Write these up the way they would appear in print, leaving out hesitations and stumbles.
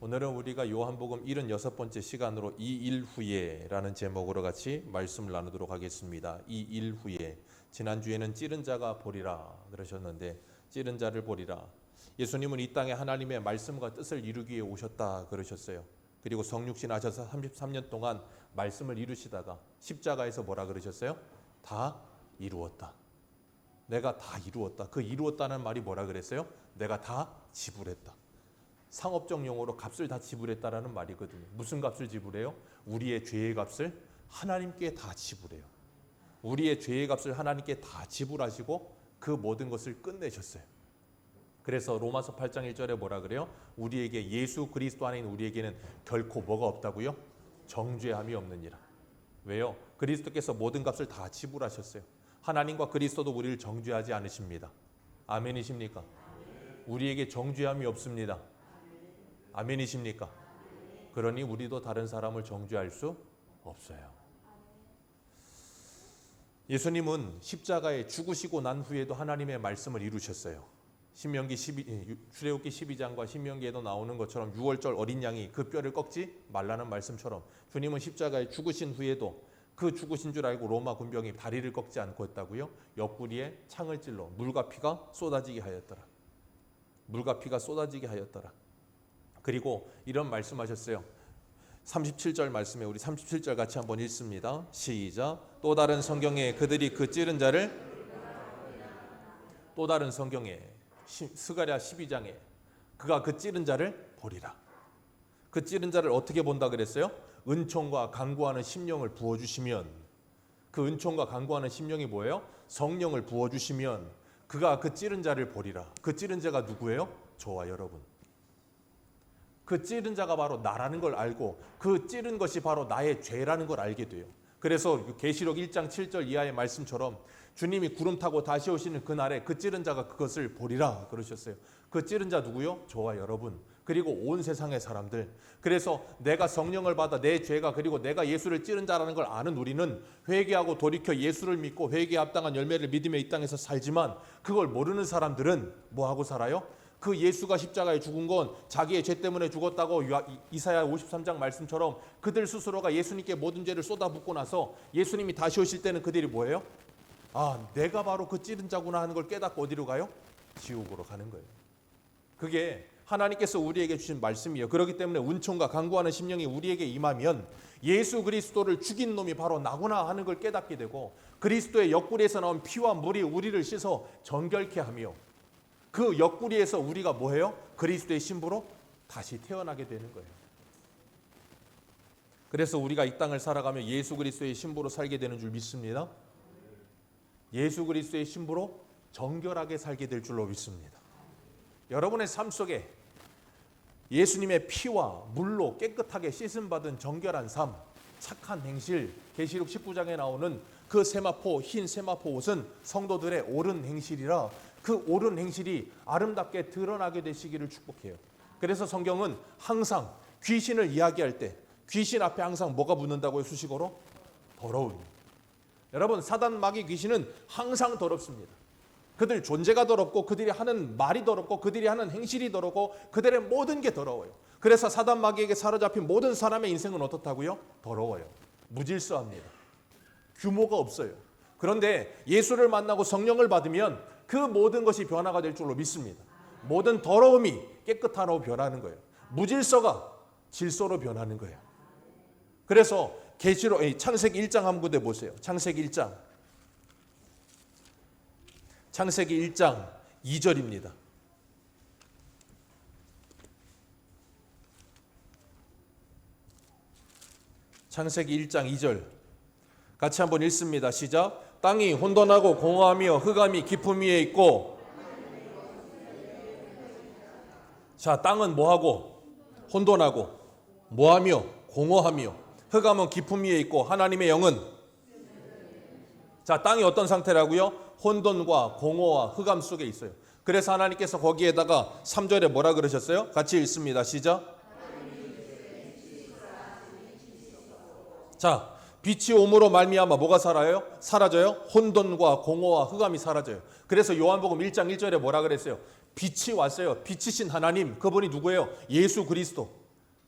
오늘은 우리가 요한복음 76번째 시간으로 이 일 후에라는 제목으로 같이 말씀을 나누도록 하겠습니다. 이 일 후에. 지난주에는 찌른 자가 보리라 그러셨는데 찌른 자를 보리라. 예수님은 이 땅에 하나님의 말씀과 뜻을 이루기 위해 오셨다 그러셨어요. 그리고 성육신 하셔서 33년 동안 말씀을 이루시다가 십자가에서 뭐라 그러셨어요? 다 이루었다. 내가 다 이루었다. 그 이루었다는 말이 뭐라 그랬어요? 내가 다 지불했다. 상업적 용어로 값을 다 지불했다라는 말이거든요. 무슨 값을 지불해요? 우리의 죄의 값을 하나님께 다 지불해요. 우리의 죄의 값을 하나님께 다 지불하시고 그 모든 것을 끝내셨어요. 그래서 로마서 8장 1절에 뭐라 그래요? 우리에게 예수 그리스도 안에 있는 우리에게는 결코 뭐가 없다고요? 정죄함이 없느니라. 왜요? 그리스도께서 모든 값을 다 지불하셨어요. 하나님과 그리스도도 우리를 정죄하지 않으십니다. 아멘이십니까? 우리에게 정죄함이 없습니다. 아멘이십니까? 그러니 우리도 다른 사람을 정죄할 수 없어요. 예수님은 십자가에 죽으시고 난 후에도 하나님의 말씀을 이루셨어요. 출애굽기 12장과 신명기에도 나오는 것처럼 6월절 어린 양이 그 뼈를 꺾지 말라는 말씀처럼 주님은 십자가에 죽으신 후에도 그 죽으신 줄 알고 로마 군병이 다리를 꺾지 않고 했다고요? 옆구리에 창을 찔러 물과 피가 쏟아지게 하였더라. 물과 피가 쏟아지게 하였더라. 그리고 이런 말씀하셨어요. 37절 말씀에 우리 37절 같이 한번 읽습니다. 시작. 또 다른 성경에 그들이 그 찌른 자를 또 다른 성경에 스가랴 12장에 그가 그 찌른 자를 보리라. 그 찌른 자를 어떻게 본다 그랬어요? 은총과 간구하는 심령을 부어주시면 그 은총과 간구하는 심령이 뭐예요? 성령을 부어주시면 그가 그 찌른 자를 보리라. 그 찌른 자가 누구예요? 저와 여러분. 그 찌른 자가 바로 나라는 걸 알고 그 찌른 것이 바로 나의 죄라는 걸 알게 돼요. 그래서 계시록 1장 7절 이하의 말씀처럼 주님이 구름 타고 다시 오시는 그날에 그 찌른 자가 그것을 보리라 그러셨어요. 그 찌른 자 누구요? 저와 여러분 그리고 온 세상의 사람들. 그래서 내가 성령을 받아 내 죄가 그리고 내가 예수를 찌른 자라는 걸 아는 우리는 회개하고 돌이켜 예수를 믿고 회개에 합당한 열매를 믿으며 이 땅에서 살지만 그걸 모르는 사람들은 뭐하고 살아요? 그 예수가 십자가에 죽은 건 자기의 죄 때문에 죽었다고 이사야 53장 말씀처럼 그들 스스로가 예수님께 모든 죄를 쏟아붓고 나서 예수님이 다시 오실 때는 그들이 뭐예요? 아, 내가 바로 그 찌른 자구나 하는 걸 깨닫고 어디로 가요? 지옥으로 가는 거예요. 그게 하나님께서 우리에게 주신 말씀이에요. 그렇기 때문에 은총과 간구하는 심령이 우리에게 임하면 예수 그리스도를 죽인 놈이 바로 나구나 하는 걸 깨닫게 되고 그리스도의 옆구리에서 나온 피와 물이 우리를 씻어 정결케 하며 그 옆구리에서 우리가 뭐해요? 그리스도의 신부로 다시 태어나게 되는 거예요. 그래서 우리가 이 땅을 살아가며 예수 그리스도의 신부로 살게 되는 줄 믿습니다. 예수 그리스도의 신부로 정결하게 살게 될 줄로 믿습니다. 여러분의 삶 속에 예수님의 피와 물로 깨끗하게 씻음받은 정결한 삶, 착한 행실, 계시록 19장에 나오는 그 세마포, 흰 세마포 옷은 성도들의 옳은 행실이라 그 옳은 행실이 아름답게 드러나게 되시기를 축복해요. 그래서 성경은 항상 귀신을 이야기할 때 귀신 앞에 항상 뭐가 붙는다고요? 수식어로? 더러운. 여러분 사단 마귀 귀신은 항상 더럽습니다. 그들 존재가 더럽고 그들이 하는 말이 더럽고 그들이 하는 행실이 더럽고 그들의 모든 게 더러워요. 그래서 사단 마귀에게 사로잡힌 모든 사람의 인생은 어떻다고요? 더러워요. 무질서합니다. 규모가 없어요. 그런데 예수를 만나고 성령을 받으면 그 모든 것이 변화가 될 줄로 믿습니다. 모든 더러움이 깨끗함으로 변하는 거예요. 무질서가 질서로 변하는 거예요. 그래서 창세기 1장 한번 구해 보세요. 창세기 1장 2절입니다. 창세기 1장 2절 같이 한번 읽습니다. 시작. 땅이 혼돈하고 공허하며 흑암이 깊음 위에 있고. 자, 땅은 뭐하고? 혼돈하고 뭐하며? 공허하며 흑암은 깊음 위에 있고 하나님의 영은 자, 땅이 어떤 상태라고요? 혼돈과 공허와 흑암 속에 있어요. 그래서 하나님께서 거기에다가 3절에 뭐라 그러셨어요? 같이 읽습니다. 시작. 자, 빛이 옴으로 말미암아 뭐가 사라져요? 혼돈과 공허와 흑암이 사라져요. 그래서 요한복음 1장 1절에 뭐라 그랬어요? 빛이 왔어요. 빛이신 하나님, 그분이 누구예요? 예수 그리스도.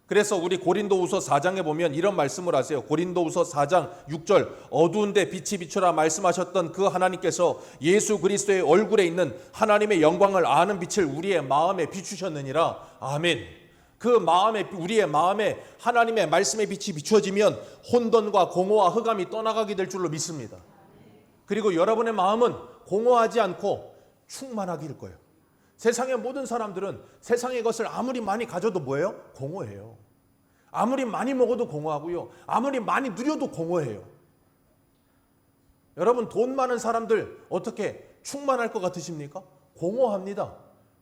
그래서 우리 고린도후서 4장에 보면 이런 말씀을 하세요. 고린도후서 4장 6절 어두운데 빛이 비추라 말씀하셨던 그 하나님께서 예수 그리스도의 얼굴에 있는 하나님의 영광을 아는 빛을 우리의 마음에 비추셨느니라. 아멘. 그 마음에 우리의 마음에 하나님의 말씀의 빛이 비춰지면 혼돈과 공허와 흑암이 떠나가게 될 줄로 믿습니다. 그리고 여러분의 마음은 공허하지 않고 충만하길 거예요. 세상의 모든 사람들은 세상의 것을 아무리 많이 가져도 뭐예요? 공허해요. 아무리 많이 먹어도 공허하고요. 아무리 많이 누려도 공허해요. 여러분 돈 많은 사람들 어떻게 충만할 것 같으십니까? 공허합니다.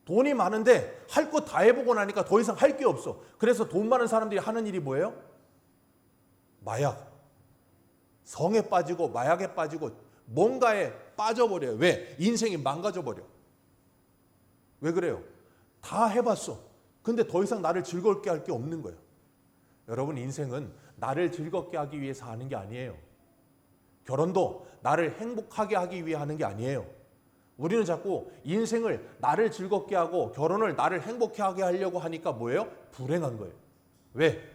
돈이 많은데 할 거 다 해보고 나니까 더 이상 할 게 없어. 그래서 돈 많은 사람들이 하는 일이 뭐예요? 마약. 성에 빠지고 마약에 빠지고 뭔가에 빠져버려요. 왜? 인생이 망가져버려. 왜 그래요? 다 해봤어. 근데 더 이상 나를 즐겁게 할 게 없는 거예요. 여러분 인생은 나를 즐겁게 하기 위해서 하는 게 아니에요. 결혼도 나를 행복하게 하기 위해 하는 게 아니에요. 우리는 자꾸 인생을 나를 즐겁게 하고 결혼을 나를 행복하게 하려고 하니까 뭐예요? 불행한 거예요. 왜?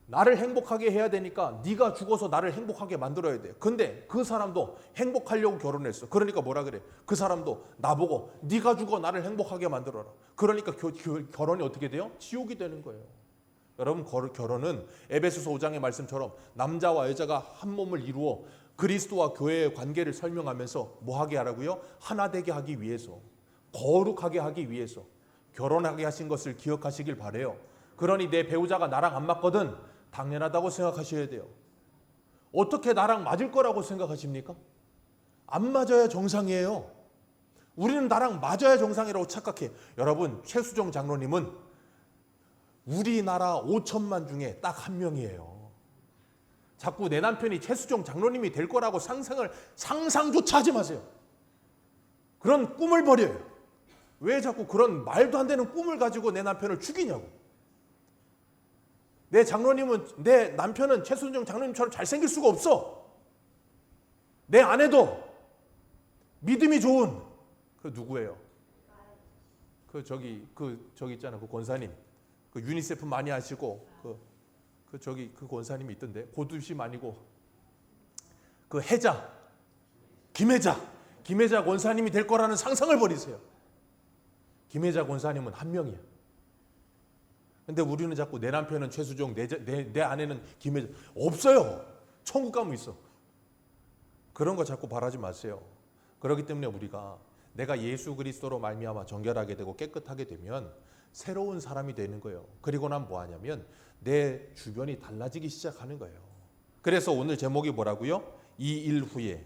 나를 행복하게 해야 되니까 네가 죽어서 나를 행복하게 만들어야 돼. 근데 그 사람도 행복하려고 결혼했어. 그러니까 뭐라 그래? 그 사람도 나보고 네가 죽어 나를 행복하게 만들어라. 그러니까 결혼이 어떻게 돼요? 지옥이 되는 거예요. 여러분 결혼은 에베소서 5장의 말씀처럼 남자와 여자가 한 몸을 이루어 그리스도와 교회의 관계를 설명하면서 뭐 하게 하라고요? 하나 되게 하기 위해서, 거룩하게 하기 위해서 결혼하게 하신 것을 기억하시길 바래요. 그러니 내 배우자가 나랑 안 맞거든 당연하다고 생각하셔야 돼요. 어떻게 나랑 맞을 거라고 생각하십니까? 안 맞아야 정상이에요. 우리는 나랑 맞아야 정상이라고 착각해. 여러분 최수종 장로님은 우리나라 5천만 중에 딱 한 명이에요. 자꾸 내 남편이 최수종 장로님이 될 거라고 상상조차 하지 마세요. 그런 꿈을 버려요. 왜 자꾸 그런 말도 안 되는 꿈을 가지고 내 남편을 죽이냐고. 내 남편은 최수종 장로님처럼 잘생길 수가 없어. 내 아내도 믿음이 좋은 그 누구예요? 그 저기 있잖아. 그 권사님. 그 유니세프 많이 하시고 그 권사님이 있던데 고두심 아니고 그 김혜자 권사님이 될 거라는 상상을 버리세요. 김혜자 권사님은 한 명이야. 근데 우리는 자꾸 내 남편은 최수종, 내 아내는 김혜자 없어요. 천국 가면 있어. 그런 거 자꾸 바라지 마세요. 그렇기 때문에 우리가 내가 예수 그리스도로 말미암아 정결하게 되고 깨끗하게 되면 새로운 사람이 되는 거예요. 그리고 난 뭐 하냐면 내 주변이 달라지기 시작하는 거예요. 그래서 오늘 제목이 뭐라고요? 이 일 후에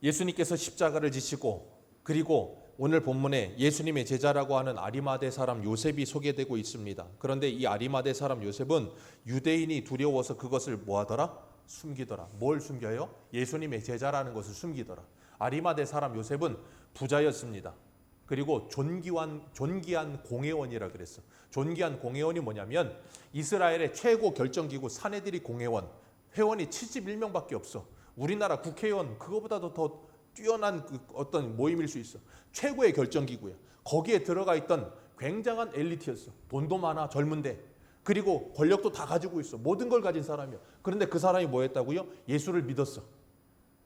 예수님께서 십자가를 지시고 그리고 오늘 본문에 예수님의 제자라고 하는 아리마대 사람 요셉이 소개되고 있습니다. 그런데 이 아리마대 사람 요셉은 유대인이 두려워서 그것을 뭐하더라? 숨기더라. 뭘 숨겨요? 예수님의 제자라는 것을 숨기더라. 아리마대 사람 요셉은 부자였습니다. 그리고 존귀한 공회원이라 그랬어. 존귀한 공회원이 뭐냐면 이스라엘의 최고 결정기구 사내들이 공회원, 회원이 71명밖에 없어. 우리나라 국회의원 그거보다도 더 뛰어난 어떤 모임일 수 있어. 최고의 결정기구야. 거기에 들어가 있던 굉장한 엘리트였어. 돈도 많아, 젊은데. 그리고 권력도 다 가지고 있어. 모든 걸 가진 사람이야. 그런데 그 사람이 뭐 했다고요? 예수를 믿었어.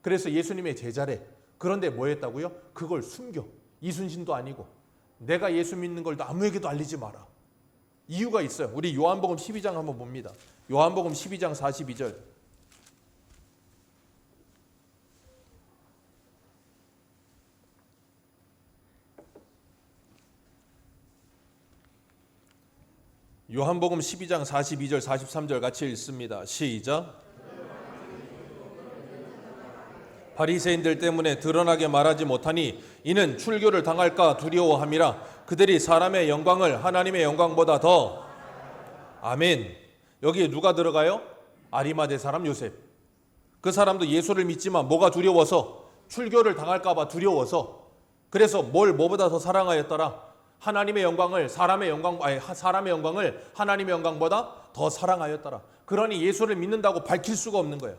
그래서 예수님의 제자래. 그런데 뭐 했다고요? 그걸 숨겨. 이순신도 아니고 내가 예수 믿는 걸 아무에게도 알리지 마라. 이유가 있어요. 우리 요한복음 12장 한번 봅니다. 요한복음 12장 42절. 요한복음 12장 42절 43절 같이 읽습니다. 시작. 바리새인들 때문에 드러나게 말하지 못하니 이는 출교를 당할까 두려워함이라. 그들이 사람의 영광을 하나님의 영광보다 더. 아멘. 여기에 누가 들어가요? 아리마대 사람 요셉. 그 사람도 예수를 믿지만 뭐가 두려워서? 출교를 당할까 봐 두려워서. 그래서 뭐보다 더 사랑하였더라? 하나님의 영광을 사람의 영광을 하나님의 영광보다 더 사랑하였더라. 그러니 예수를 믿는다고 밝힐 수가 없는 거예요.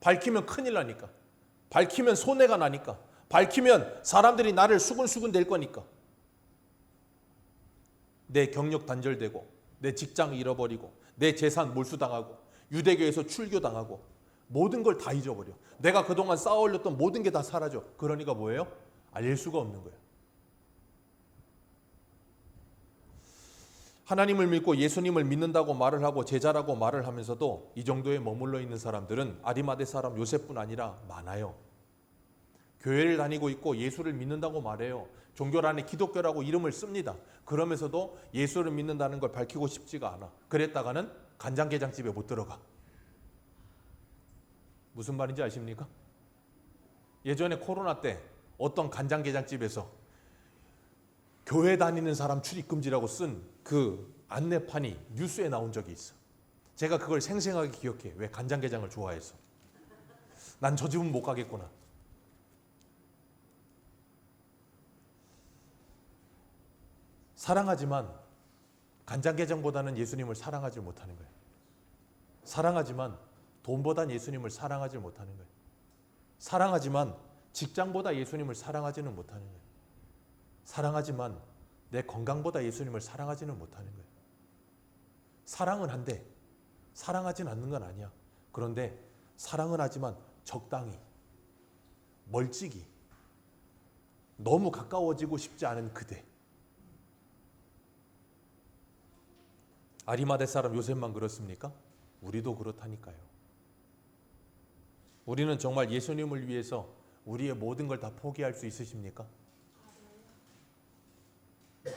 밝히면 큰일 나니까. 밝히면 손해가 나니까. 밝히면 사람들이 나를 수군수군 될 거니까. 내 경력 단절되고 내 직장 잃어버리고 내 재산 몰수당하고 유대교에서 출교당하고 모든 걸 다 잊어버려. 내가 그동안 쌓아 올렸던 모든 게 다 사라져. 그러니까 뭐예요? 알릴 수가 없는 거예요. 하나님을 믿고 예수님을 믿는다고 말을 하고 제자라고 말을 하면서도 이 정도에 머물러 있는 사람들은 아리마대 사람 요셉뿐 아니라 많아요. 교회를 다니고 있고 예수를 믿는다고 말해요. 종교란에 기독교라고 이름을 씁니다. 그러면서도 예수를 믿는다는 걸 밝히고 싶지가 않아. 그랬다가는 간장게장집에 못 들어가. 무슨 말인지 아십니까? 예전에 코로나 때 어떤 간장게장집에서 교회 다니는 사람 출입금지라고 쓴 그 안내판이 뉴스에 나온 적이 있어. 제가 그걸 생생하게 기억해. 왜? 간장게장을 좋아해서. 난 저 집은 못 가겠구나. 사랑하지만 간장게장보다는 예수님을 사랑하지 못하는 거예요. 사랑하지만 돈보단 예수님을 사랑하지 못하는 거예요. 사랑하지만 직장보다 예수님을 사랑하지는 못하는 거예요. 사랑하지만 내 건강보다 예수님을 사랑하지는 못하는 거예요. 사랑은 한데 사랑하진 않는 건 아니야. 그런데 사랑은 하지만 적당히, 멀찍이, 너무 가까워지고 싶지 않은 그대. 아리마대 사람 요셉만 그렇습니까? 우리도 그렇다니까요. 우리는 정말 예수님을 위해서 우리의 모든 걸 다 포기할 수 있으십니까?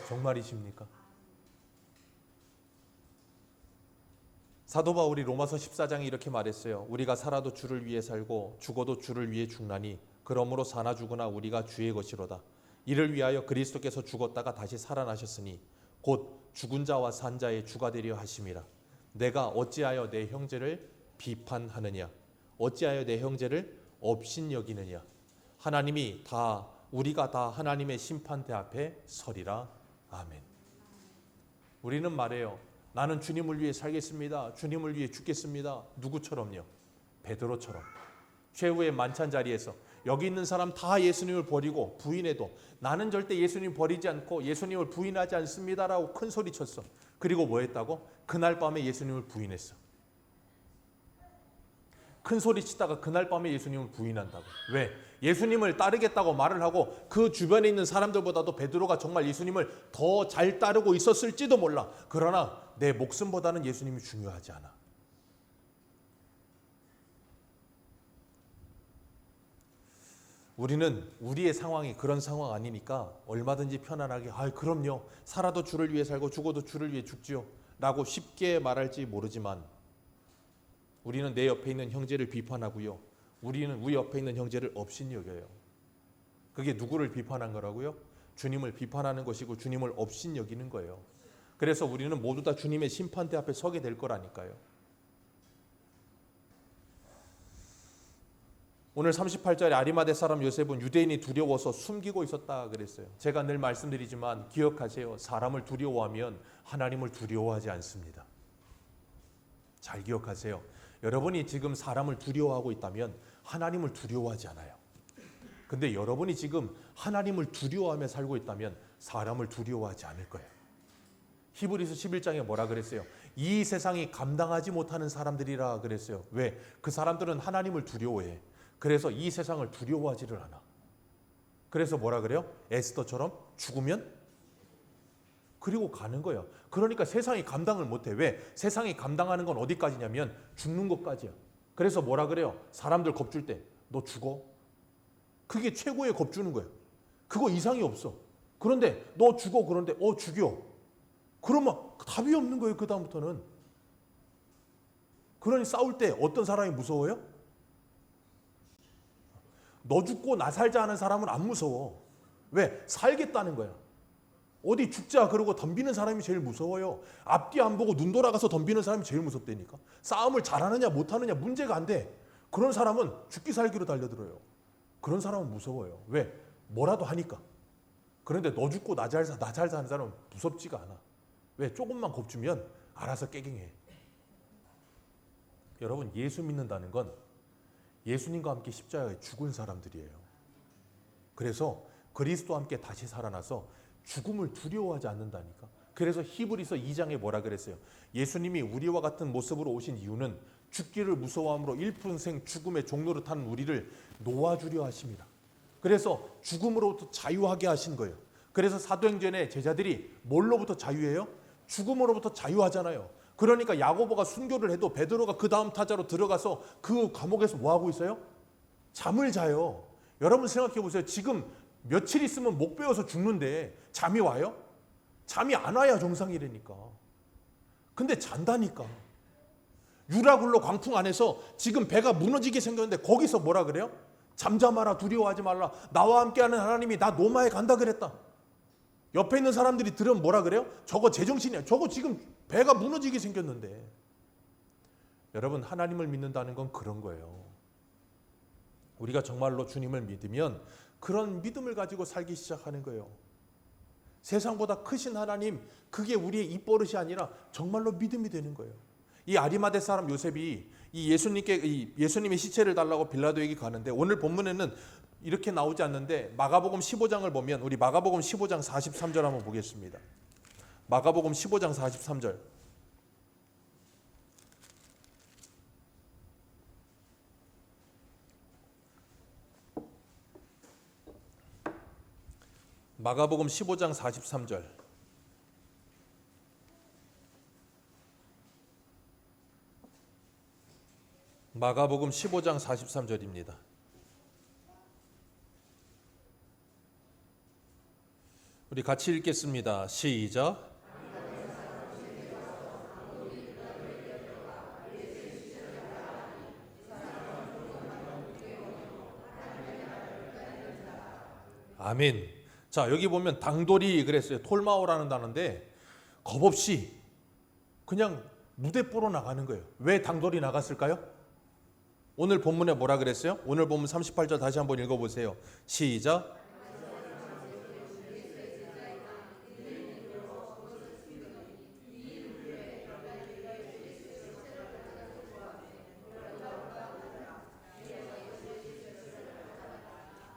정말이십니까? 사도 바울이 로마서 14장에 이렇게 말했어요. 우리가 살아도 주를 위해 살고 죽어도 주를 위해 죽나니 그러므로 사나 죽으나 우리가 주의 것이로다. 이를 위하여 그리스도께서 죽었다가 다시 살아나셨으니 곧 죽은 자와 산 자의 주가 되려 하심이라. 내가 어찌하여 내 형제를 비판하느냐? 어찌하여 내 형제를 업신여기느냐? 하나님이 우리가 다 하나님의 심판대 앞에 서리라. 아멘. 우리는 말해요. 나는 주님을 위해 살겠습니다. 주님을 위해 죽겠습니다. 누구처럼요? 베드로처럼. 최후의 만찬 자리에서 여기 있는 사람 다 예수님을 버리고 부인해도 나는 절대 예수님 버리지 않고 예수님을 부인하지 않습니다라고 큰 소리 쳤어. 그리고 뭐 했다고? 그날 밤에 예수님을 부인했어. 큰 소리 치다가 그날 밤에 예수님을 부인한다고. 왜? 예수님을 따르겠다고 말을 하고 그 주변에 있는 사람들보다도 베드로가 정말 예수님을 더 잘 따르고 있었을지도 몰라. 그러나 내 목숨보다는 예수님이 중요하지 않아. 우리는 우리의 상황이 그런 상황 아니니까 얼마든지 편안하게 그럼요. 살아도 주를 위해 살고 죽어도 주를 위해 죽지요. 라고 쉽게 말할지 모르지만 우리는 내 옆에 있는 형제를 비판하고요. 우리는 우리 옆에 있는 형제를 업신이 여겨요. 그게 누구를 비판한 거라고요? 주님을 비판하는 것이고 주님을 업신이 여기는 거예요. 그래서 우리는 모두 다 주님의 심판대 앞에 서게 될 거라니까요. 오늘 38절에 아리마대 사람 요셉은 유대인이 두려워서 숨기고 있었다 그랬어요. 제가 늘 말씀드리지만 기억하세요. 사람을 두려워하면 하나님을 두려워하지 않습니다. 잘 기억하세요. 여러분이 지금 사람을 두려워하고 있다면 하나님을 두려워하지 않아요. 근데 여러분이 지금 하나님을 두려워하며 살고 있다면 사람을 두려워하지 않을 거예요. 히브리서 11장에 뭐라 그랬어요? 이 세상이 감당하지 못하는 사람들이라 그랬어요. 왜? 그 사람들은 하나님을 두려워해. 그래서 이 세상을 두려워하지를 않아. 그래서 뭐라 그래요? 에스더처럼 죽으면 그리고 가는 거예요. 그러니까 세상이 감당을 못해. 왜? 세상이 감당하는 건 어디까지냐면 죽는 것까지야. 그래서 뭐라 그래요? 사람들 겁줄 때 너 죽어. 그게 최고의 겁주는 거예요. 그거 이상이 없어. 그런데 너 죽어. 그런데 죽여. 그러면 답이 없는 거예요. 그 다음부터는. 그러니 싸울 때 어떤 사람이 무서워요? 너 죽고 나 살자 하는 사람은 안 무서워. 왜? 살겠다는 거야. 어디 죽자 그러고 덤비는 사람이 제일 무서워요. 앞뒤 안 보고 눈 돌아가서 덤비는 사람이 제일 무섭다니까. 싸움을 잘하느냐 못하느냐 문제가 안 돼. 그런 사람은 죽기 살기로 달려들어요. 그런 사람은 무서워요. 왜? 뭐라도 하니까. 그런데 너 죽고 나 잘 사는 사람은 무섭지가 않아. 왜? 조금만 겁주면 알아서 깨갱해. 여러분, 예수 믿는다는 건 예수님과 함께 십자가에 죽은 사람들이에요. 그래서 그리스도와 함께 다시 살아나서 죽음을 두려워하지 않는다니까. 그래서 히브리서 2장에 뭐라 그랬어요? 예수님이 우리와 같은 모습으로 오신 이유는 죽기를 무서워함으로 일평생 죽음의 종로를 타는 우리를 놓아주려 하십니다. 그래서 죽음으로부터 자유하게 하신 거예요. 그래서 사도행전에 제자들이 뭘로부터 자유해요? 죽음으로부터 자유하잖아요. 그러니까 야고보가 순교를 해도 베드로가 그 다음 타자로 들어가서 그 감옥에서 뭐 하고 있어요? 잠을 자요. 여러분 생각해 보세요. 지금 며칠 있으면 목 베어서 죽는데 잠이 와요? 잠이 안 와야 정상이라니까. 근데 잔다니까. 유라굴로 광풍 안에서 지금 배가 무너지게 생겼는데 거기서 뭐라 그래요? 잠잠하라, 두려워하지 말라. 나와 함께하는 하나님이 나 노마에 간다 그랬다. 옆에 있는 사람들이 들으면 뭐라 그래요? 저거 제정신이야. 저거 지금 배가 무너지게 생겼는데. 여러분, 하나님을 믿는다는 건 그런 거예요. 우리가 정말로 주님을 믿으면 그런 믿음을 가지고 살기 시작하는 거예요. 세상보다 크신 하나님, 그게 우리의 입버릇이 아니라 정말로 믿음이 되는 거예요. 이 아리마대 사람 요셉이 이 예수님의 시체를 달라고 빌라도에게 가는데, 오늘 본문에는 이렇게 나오지 않는데 마가복음 15장을 보면, 우리 마가복음 15장 43절 한번 보겠습니다. 마가복음 15장 43절. 마가복음 15장 43절. 마가복음 15장 43절입니다. 우리 같이 읽겠습니다. 시작. 아멘. 자, 여기 보면 당돌이 그랬어요. 톨마오라는 단어인데 겁없이 그냥 무대뽀로 나가는 거예요. 왜 당돌이 나갔을까요? 오늘 본문에 뭐라 그랬어요? 오늘 본문 38절 다시 한번 읽어보세요. 시작.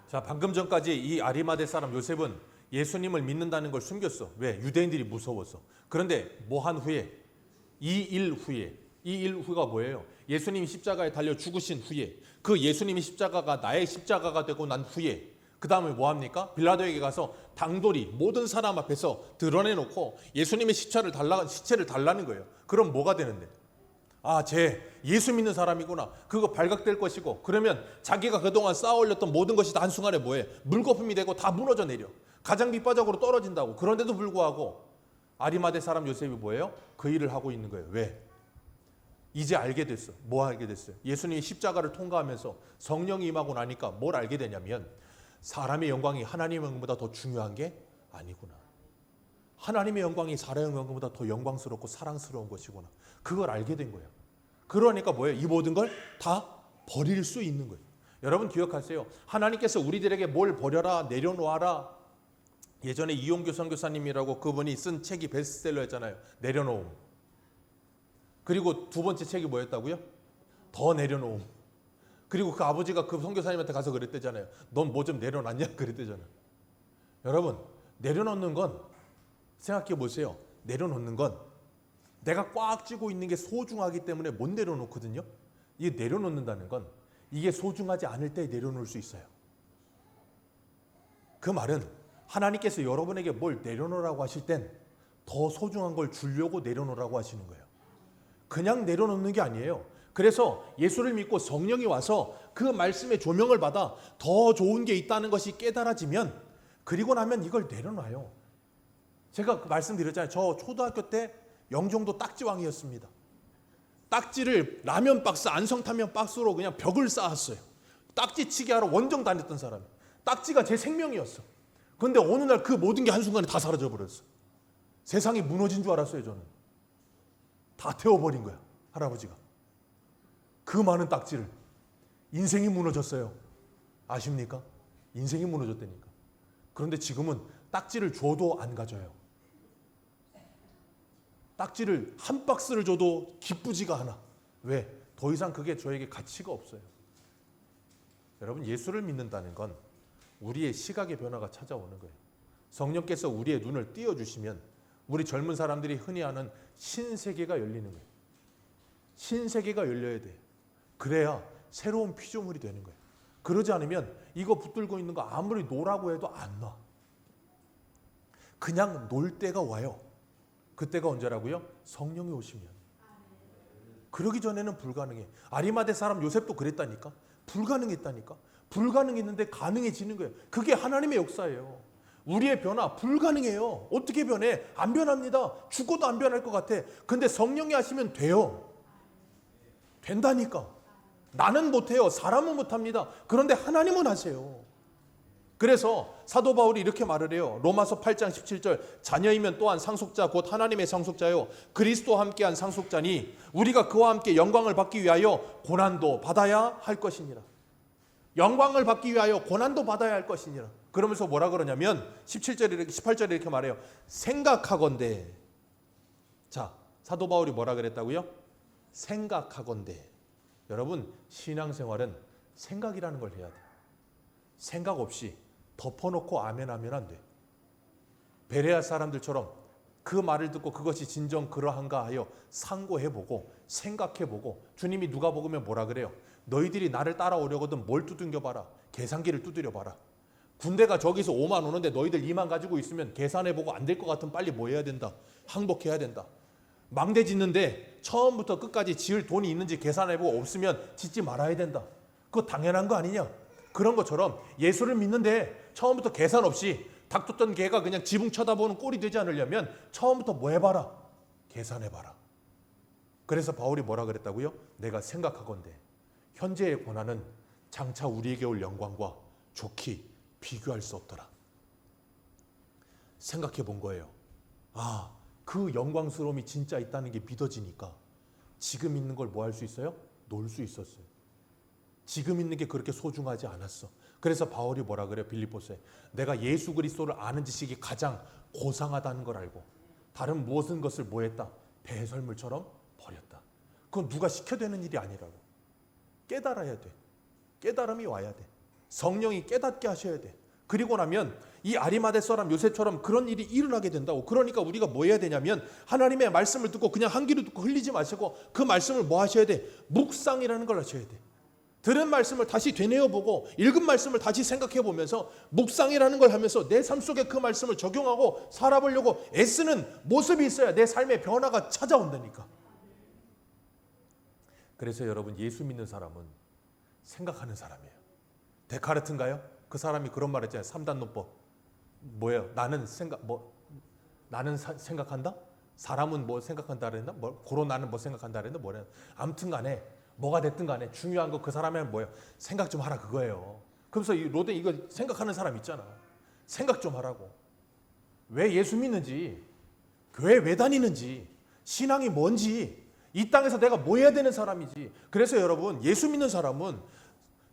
자, 방금 전까지 이 아리마대 사람 요셉은 예수님을 믿는다는 걸 숨겼어. 왜? 유대인들이 무서워서. 그런데 뭐 한 후에? 2일 후에. 2일 후가 뭐예요? 예수님이 십자가에 달려 죽으신 후에, 그 예수님이 십자가가 나의 십자가가 되고 난 후에, 그 다음에 뭐 합니까? 빌라도에게 가서 당돌이 모든 사람 앞에서 드러내놓고 예수님의 시체를 달라는 거예요. 그럼 뭐가 되는데? 아, 쟤 예수 믿는 사람이구나. 그거 발각될 것이고, 그러면 자기가 그동안 쌓아 올렸던 모든 것이 다 한순간에 뭐해? 물거품이 되고 다 무너져 내려. 가장 밑바닥으로 떨어진다고. 그런데도 불구하고 아리마대 사람 요셉이 뭐예요? 그 일을 하고 있는 거예요. 왜? 이제 알게 됐어. 뭐 알게 됐어요? 예수님이 십자가를 통과하면서 성령이 임하고 나니까 뭘 알게 되냐면, 사람의 영광이 하나님의 영광보다 더 중요한 게 아니구나. 하나님의 영광이 사람의 영광보다 더 영광스럽고 사랑스러운 것이구나. 그걸 알게 된 거예요. 그러니까 뭐예요? 이 모든 걸 다 버릴 수 있는 거예요. 여러분 기억하세요. 하나님께서 우리들에게 뭘 버려라, 내려놓아라. 예전에 이용규 선교사님이라고 그분이 쓴 책이 베스트셀러였잖아요. 내려놓음. 그리고 두 번째 책이 뭐였다고요? 더 내려놓음. 그리고 그 아버지가 그 선교사님한테 가서 그랬대잖아요. 넌 뭐 좀 내려놨냐? 그랬대잖아요. 여러분, 내려놓는 건 생각해 보세요. 내려놓는 건 내가 꽉 쥐고 있는 게 소중하기 때문에 못 내려놓거든요. 이게 내려놓는다는 건 이게 소중하지 않을 때 내려놓을 수 있어요. 그 말은 하나님께서 여러분에게 뭘 내려놓으라고 하실 땐 더 소중한 걸 주려고 내려놓으라고 하시는 거예요. 그냥 내려놓는 게 아니에요. 그래서 예수를 믿고 성령이 와서 그 말씀의 조명을 받아 더 좋은 게 있다는 것이 깨달아지면, 그리고 나면 이걸 내려놔요. 제가 말씀드렸잖아요. 저 초등학교 때 영종도 딱지왕이었습니다. 딱지를 라면 박스, 안성탕면 박스로 그냥 벽을 쌓았어요. 딱지치기 하러 원정 다녔던 사람이. 딱지가 제 생명이었어. 그런데 어느 날 그 모든 게 한순간에 다 사라져버렸어. 세상이 무너진 줄 알았어요. 저는. 다 태워버린 거야, 할아버지가. 그 많은 딱지를. 인생이 무너졌어요. 아십니까? 인생이 무너졌다니까. 그런데 지금은 딱지를 줘도 안 가져요. 딱지를 한 박스를 줘도 기쁘지가 않아. 왜? 더 이상 그게 저에게 가치가 없어요. 여러분, 예수를 믿는다는 건 우리의 시각의 변화가 찾아오는 거예요. 성령께서 우리의 눈을 띄워주시면 우리 젊은 사람들이 흔히 하는 신세계가 열리는 거예요. 신세계가 열려야 돼요. 그래야 새로운 피조물이 되는 거예요. 그러지 않으면 이거 붙들고 있는 거 아무리 노라고 해도 안 놔. 그냥 놀 때가 와요. 그때가 언제라고요? 성령이 오시면. 그러기 전에는 불가능해. 아리마대 사람 요셉도 그랬다니까. 불가능했다니까. 불가능했는데 가능해지는 거예요. 그게 하나님의 역사예요. 우리의 변화 불가능해요. 어떻게 변해? 안 변합니다. 죽어도 안 변할 것 같아. 근데 성령이 하시면 돼요. 된다니까. 나는 못해요. 사람은 못합니다. 그런데 하나님은 하세요. 그래서 사도 바울이 이렇게 말을 해요. 로마서 8장 17절 자녀이면 또한 상속자 곧 하나님의 상속자요 그리스도와 함께한 상속자니 우리가 그와 함께 영광을 받기 위하여 고난도 받아야 할 것이니라. 영광을 받기 위하여 고난도 받아야 할 것이니라. 그러면서 뭐라 그러냐면 18절에 이렇게 말해요. 생각하건대. 자, 사도 바울이 뭐라 그랬다고요? 생각하건대. 여러분, 신앙생활은 생각이라는 걸 해야 돼. 생각 없이 덮어놓고 아멘 하면 안 돼. 베레아 사람들처럼 그 말을 듣고 그것이 진정 그러한가 하여 상고해보고 생각해보고, 주님이 누가복음에 뭐라 그래요? 너희들이 나를 따라오려거든 뭘 두들겨봐라. 계산기를 두드려봐라. 군대가 저기서 5만 오는데 너희들 2만 가지고 있으면 계산해보고 안 될 것 같으면 빨리 뭐 해야 된다? 항복해야 된다. 망대 짓는데 처음부터 끝까지 지을 돈이 있는지 계산해보고 없으면 짓지 말아야 된다. 그거 당연한 거 아니냐? 그런 것처럼 예수를 믿는데 처음부터 계산 없이 닥쳤던 개가 그냥 지붕 쳐다보는 꼴이 되지 않으려면 처음부터 뭐 해봐라? 계산해봐라. 그래서 바울이 뭐라 그랬다고요? 내가 생각하건대 현재의 고난은 장차 우리에게 올 영광과 좋게 비교할 수 없더라. 생각해 본 거예요. 아, 그 영광스러움이 진짜 있다는 게 믿어지니까 지금 있는 걸 뭐 할 수 있어요? 놀 수 있었어요. 지금 있는 게 그렇게 소중하지 않았어. 그래서 바울이 뭐라 그래요? 빌립보서에 내가 예수 그리스도를 아는 지식이 가장 고상하다는 걸 알고 다른 무엇은 것을 뭐 했다? 배설물처럼 버렸다. 그건 누가 시켜되는 일이 아니라고. 깨달아야 돼. 깨달음이 와야 돼. 성령이 깨닫게 하셔야 돼. 그리고 나면 이 아리마대 사람 요셉처럼 그런 일이 일어나게 된다고. 그러니까 우리가 뭐 해야 되냐면 하나님의 말씀을 듣고 그냥 한 귀로 듣고 흘리지 마시고 그 말씀을 뭐 하셔야 돼? 묵상이라는 걸 하셔야 돼. 들은 말씀을 다시 되뇌어보고 읽은 말씀을 다시 생각해보면서 묵상이라는 걸 하면서 내 삶 속에 그 말씀을 적용하고 살아보려고 애쓰는 모습이 있어야 내 삶의 변화가 찾아온다니까. 그래서 여러분, 예수 믿는 사람은 생각하는 사람이에요. 데카르트인가요? 그 사람이 그런 말 했잖아요. 3단 논법. 뭐예요? 나는 생각한다? 사람은 뭐 생각한다 그랬나? 고로 나는 뭐 생각한다 그랬나? 뭐래? 아무튼 간에 뭐가 됐든 간에 중요한 거 그 사람은 뭐예요? 생각 좀 하라 그거예요. 그래서 이 로데 이거 생각하는 사람 있잖아. 생각 좀 하라고. 왜 예수 믿는지, 교회 왜 다니는지, 신앙이 뭔지, 이 땅에서 내가 뭐 해야 되는 사람이지. 그래서 여러분, 예수 믿는 사람은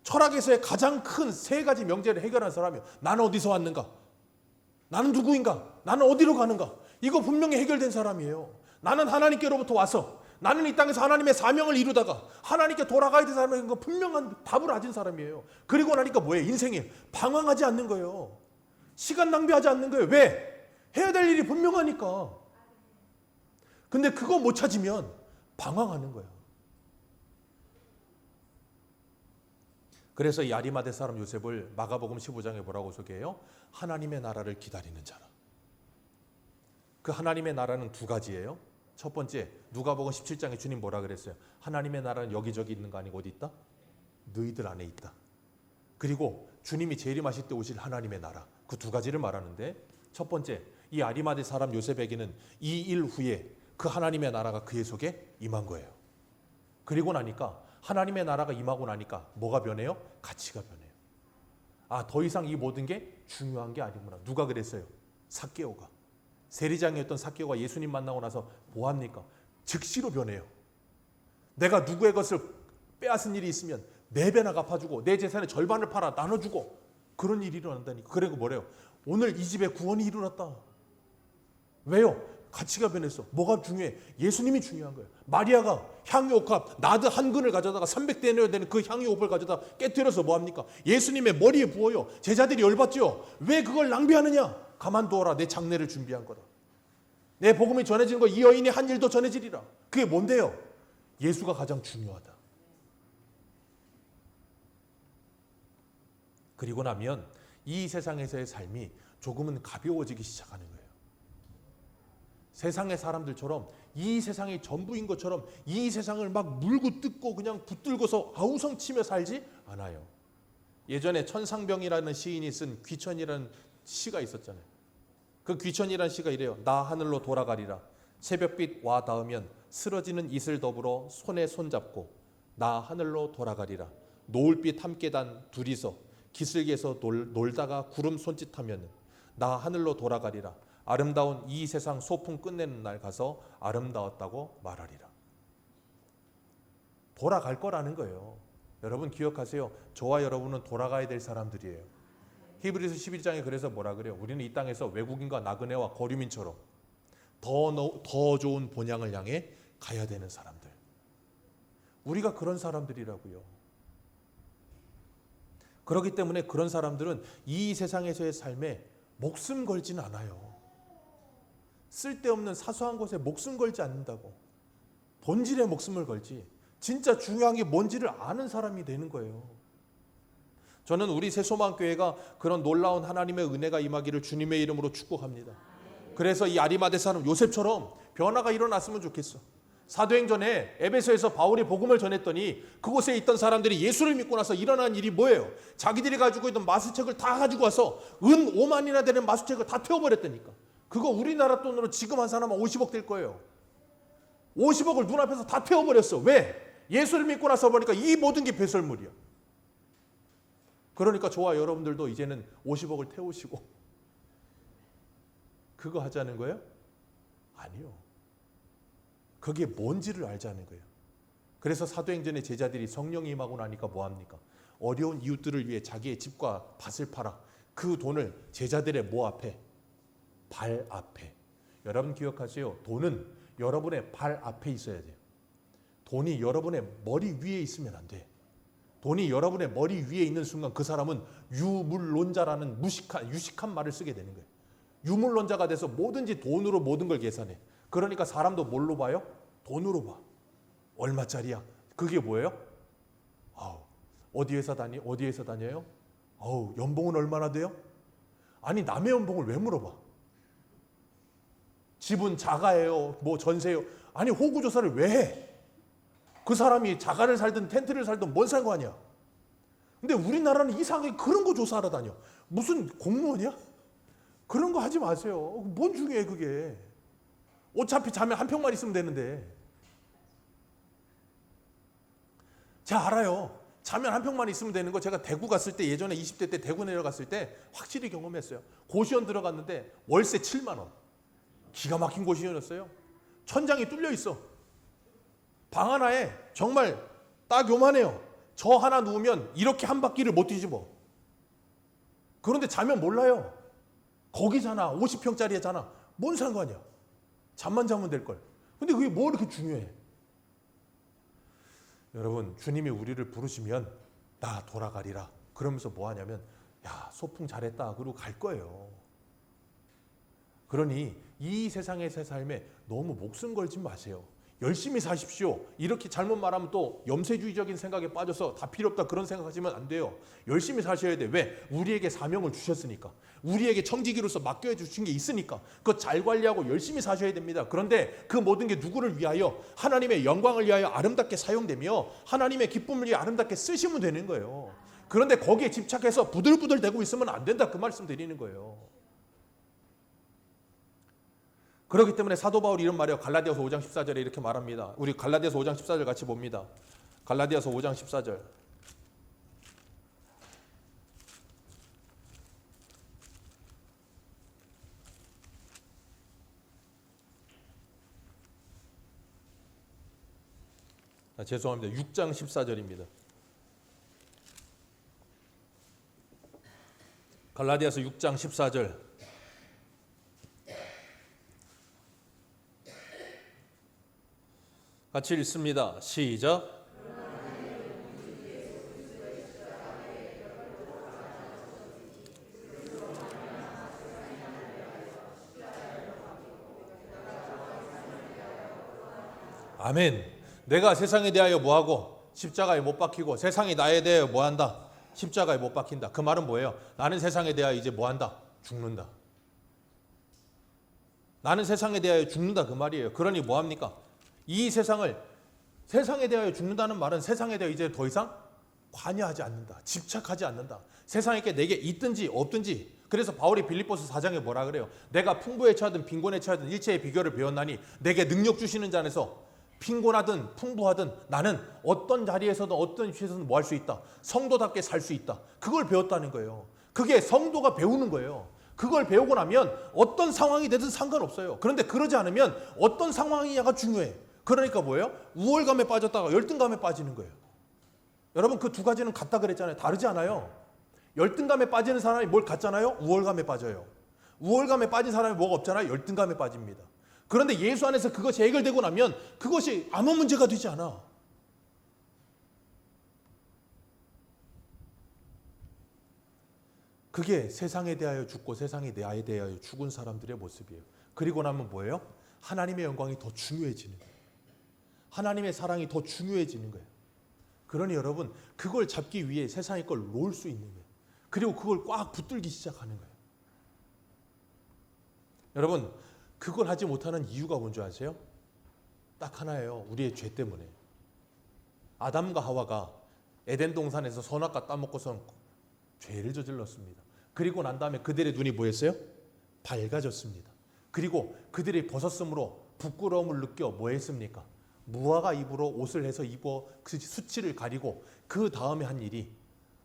철학에서의 가장 큰 세 가지 명제를 해결한 사람이에요. 나는 어디서 왔는가? 나는 누구인가? 나는 어디로 가는가? 이거 분명히 해결된 사람이에요. 나는 하나님께로부터 와서 나는 이 땅에서 하나님의 사명을 이루다가 하나님께 돌아가야 되는 사람인 거 분명한 답을 가진 사람이에요. 그리고 나니까 뭐예요? 인생에 방황하지 않는 거예요. 시간 낭비하지 않는 거예요. 왜? 해야 될 일이 분명하니까. 근데 그거 못 찾으면 방황하는 거예요. 그래서 이 아리마대 사람 요셉을 마가복음 15장에 뭐라고 소개해요? 하나님의 나라를 기다리는 자라. 그 하나님의 나라는 두 가지예요. 첫 번째, 누가복음 17장에 주님 뭐라 그랬어요? 하나님의 나라는 여기저기 있는 거 아니고 어디 있다? 너희들 안에 있다. 그리고 주님이 재림하실 때 오실 하나님의 나라, 그 두 가지를 말하는데, 첫 번째, 이 아리마대 사람 요셉에게는 이 일 후에 그 하나님의 나라가 그의 속에 임한 거예요. 그리고 나니까 하나님의 나라가 임하고 나니까 뭐가 변해요? 가치가 변해요. 아, 더 이상 이 모든 게 중요한 게 아니구나. 누가 그랬어요? 삭개오가. 세리장이었던 삭개오가 예수님 만나고 나서 뭐합니까? 즉시로 변해요. 내가 누구의 것을 빼앗은 일이 있으면 4배나 갚아주고 내 재산의 절반을 팔아 나눠주고 그런 일이 일어난다니까. 그리고 뭐래요? 오늘 이 집에 구원이 일어났다. 왜요? 가치가 변했어. 뭐가 중요해? 예수님이 중요한 거예요. 마리아가 향유옥합 나드 한 근을 가져다가 300데나리온 되는 그 향유옥을 가져다 깨뜨려서 뭐합니까? 예수님의 머리에 부어요. 제자들이 열받죠. 왜 그걸 낭비하느냐? 가만두어라. 내 장례를 준비한 거다. 내 복음이 전해지는 거 이 여인이 한 일도 전해지리라. 그게 뭔데요? 예수가 가장 중요하다. 그리고 나면 이 세상에서의 삶이 조금은 가벼워지기 시작하는 거예요. 세상의 사람들처럼 이 세상이 전부인 것처럼 이 세상을 막 물고 뜯고 그냥 붙들고서 아우성치며 살지 않아요. 예전에 천상병이라는 시인이 쓴 귀천이라는 시가 있었잖아요. 그 귀천이라는 시가 이래요. 나 하늘로 돌아가리라. 새벽빛 와 닿으면 쓰러지는 이슬 더불어 손에 손잡고 나 하늘로 돌아가리라. 노을빛 함께 단 둘이서 기슭에서 놀다가 구름 손짓하면 나 하늘로 돌아가리라. 아름다운 이 세상 소풍 끝내는 날 가서 아름다웠다고 말하리라. 돌아갈 거라는 거예요. 여러분 기억하세요. 저와 여러분은 돌아가야 될 사람들이에요. 히브리서 11장에 그래서 뭐라 그래요? 우리는 이 땅에서 외국인과 나그네와 거류민처럼 더 좋은 본향을 향해 가야 되는 사람들. 우리가 그런 사람들이라고요. 그렇기 때문에 그런 사람들은 이 세상에서의 삶에 목숨 걸지는 않아요. 쓸데없는 사소한 것에 목숨 걸지 않는다고. 본질에 목숨을 걸지. 진짜 중요한 게 뭔지를 아는 사람이 되는 거예요. 저는 우리 새소망교회가 그런 놀라운 하나님의 은혜가 임하기를 주님의 이름으로 축복합니다. 그래서 이 아리마대 사람 요셉처럼 변화가 일어났으면 좋겠어. 사도행전에 에베소에서 바울이 복음을 전했더니 그곳에 있던 사람들이 예수를 믿고 나서 일어난 일이 뭐예요? 자기들이 가지고 있던 마수책을 다 가지고 와서 은 5만이나 되는 마수책을 다 태워버렸다니까. 그거 우리나라 돈으로 지금 한 사람은 50억 될 거예요. 50억을 눈앞에서 다 태워버렸어. 왜? 예수를 믿고 나서 보니까 이 모든 게 배설물이야. 그러니까 저와 여러분들도 이제는 50억을 태우시고 그거 하자는 거예요? 아니요. 그게 뭔지를 알자는 거예요. 그래서 사도행전의 제자들이 성령이 임하고 나니까 뭐합니까? 어려운 이웃들을 위해 자기의 집과 밭을 팔아 그 돈을 제자들의 뭐 앞에? 발 앞에. 여러분 기억하세요. 돈은 여러분의 발 앞에 있어야 돼요. 돈이 여러분의 머리 위에 있으면 안 돼. 돈이 여러분의 머리 위에 있는 순간 그 사람은 유물론자라는 유식한 말을 쓰게 되는 거예요. 유물론자가 돼서 뭐든지 돈으로 모든 걸 계산해. 그러니까 사람도 뭘로 봐요? 돈으로 봐. 얼마짜리야? 그게 뭐예요? 어디 회사 다녀요? 연봉은 얼마나 돼요? 아니 남의 연봉을 왜 물어봐? 집은 자가예요? 뭐 전세요? 아니 호구조사를 왜 해? 그 사람이 자가를 살든 텐트를 살든 뭔 상관이야? 근데 우리나라는 이상하게 그런 거 조사하러 다녀. 무슨 공무원이야? 그런 거 하지 마세요. 뭔 중요해 그게. 어차피 자면 한 평만 있으면 되는데. 제가 알아요. 자면 한 평만 있으면 되는 거 제가 대구 갔을 때 예전에 20대 때 대구 내려갔을 때 확실히 경험했어요. 고시원 들어갔는데 월세 7만 원. 기가 막힌 고시원이었어요. 천장이 뚫려 있어. 방 하나에 정말 딱 요만해요. 저 하나 누우면 이렇게 한 바퀴를 못 뒤집어. 그런데 자면 몰라요. 거기잖아. 50평짜리잖아. 뭔 상관이야. 잠만 자면 될걸. 근데 그게 뭐 이렇게 중요해. 여러분 주님이 우리를 부르시면 나 돌아가리라. 그러면서 뭐 하냐면 야 소풍 잘했다. 그러고 갈 거예요. 그러니 이 세상의 새 삶에 너무 목숨 걸지 마세요. 열심히 사십시오. 이렇게 잘못 말하면 또 염세주의적인 생각에 빠져서 다 필요 없다 그런 생각하시면 안 돼요. 열심히 사셔야 돼. 왜? 우리에게 사명을 주셨으니까. 우리에게 청지기로서 맡겨 주신 게 있으니까. 그거 잘 관리하고 열심히 사셔야 됩니다. 그런데 그 모든 게 누구를 위하여? 하나님의 영광을 위하여 아름답게 사용되며 하나님의 기쁨을 위해 아름답게 쓰시면 되는 거예요. 그런데 거기에 집착해서 부들부들 대고 있으면 안 된다 그 말씀 드리는 거예요. 그렇기 때문에 사도 바울이 이런 말이에요. 갈라디아서 5장 14절에 이렇게 말합니다. 우리 갈라디아서 5장 14절 같이 봅니다. 갈라디아서 5장 14절. 죄송합니다. 6장 14절입니다. 갈라디아서 6장 14절. 같이 읽습니다. 시작. 아멘. 내가 세상에 대하여 뭐하고 십자가에 못 박히고 세상이 나에 대하여 뭐한다? 십자가에 못 박힌다. 그 말은 뭐예요? 나는 세상에 대하여 이제 뭐한다? 죽는다. 나는 세상에 대하여 죽는다 그 말이에요. 그러니 뭐합니까? 이 세상에 대하여 죽는다는 말은 세상에 대하여 이제 더 이상 관여하지 않는다. 집착하지 않는다. 세상에 내게 있든지 없든지. 그래서 바울이 빌립보서 4장에 뭐라 그래요? 내가 풍부에 처하든 빈곤에 처하든 일체의 비결을 배웠나니 내게 능력 주시는 자 안에서 빈곤하든 풍부하든 나는 어떤 자리에서든 어떤 위치에서든 뭐 할 수 있다. 성도답게 살 수 있다. 그걸 배웠다는 거예요. 그게 성도가 배우는 거예요. 그걸 배우고 나면 어떤 상황이 되든 상관없어요. 그런데 그러지 않으면 어떤 상황이냐가 중요해. 그러니까 뭐예요? 우월감에 빠졌다가 열등감에 빠지는 거예요. 여러분 그 두 가지는 같다 그랬잖아요. 다르지 않아요. 열등감에 빠지는 사람이 뭘 갖잖아요? 우월감에 빠져요. 우월감에 빠진 사람이 뭐가 없잖아요? 열등감에 빠집니다. 그런데 예수 안에서 그것이 해결되고 나면 그것이 아무 문제가 되지 않아. 그게 세상에 대하여 죽고 세상에 나에 대하여 죽은 사람들의 모습이에요. 그리고 나면 뭐예요? 하나님의 영광이 더 중요해지는 거예요. 하나님의 사랑이 더 중요해지는 거예요. 그러니 여러분 그걸 잡기 위해 세상의 걸 놓을 수 있는 거예요. 그리고 그걸 꽉 붙들기 시작하는 거예요. 여러분 그걸 하지 못하는 이유가 뭔지 아세요? 딱 하나예요. 우리의 죄 때문에. 아담과 하와가 에덴 동산에서 선악과 따먹고선 죄를 저질렀습니다. 그리고 난 다음에 그들의 눈이 뭐였어요? 밝아졌습니다. 그리고 그들이 벗었으므로 부끄러움을 느껴 뭐 했습니까? 무화과 잎으로 옷을 해서 입어 그 수치를 가리고 그 다음에 한 일이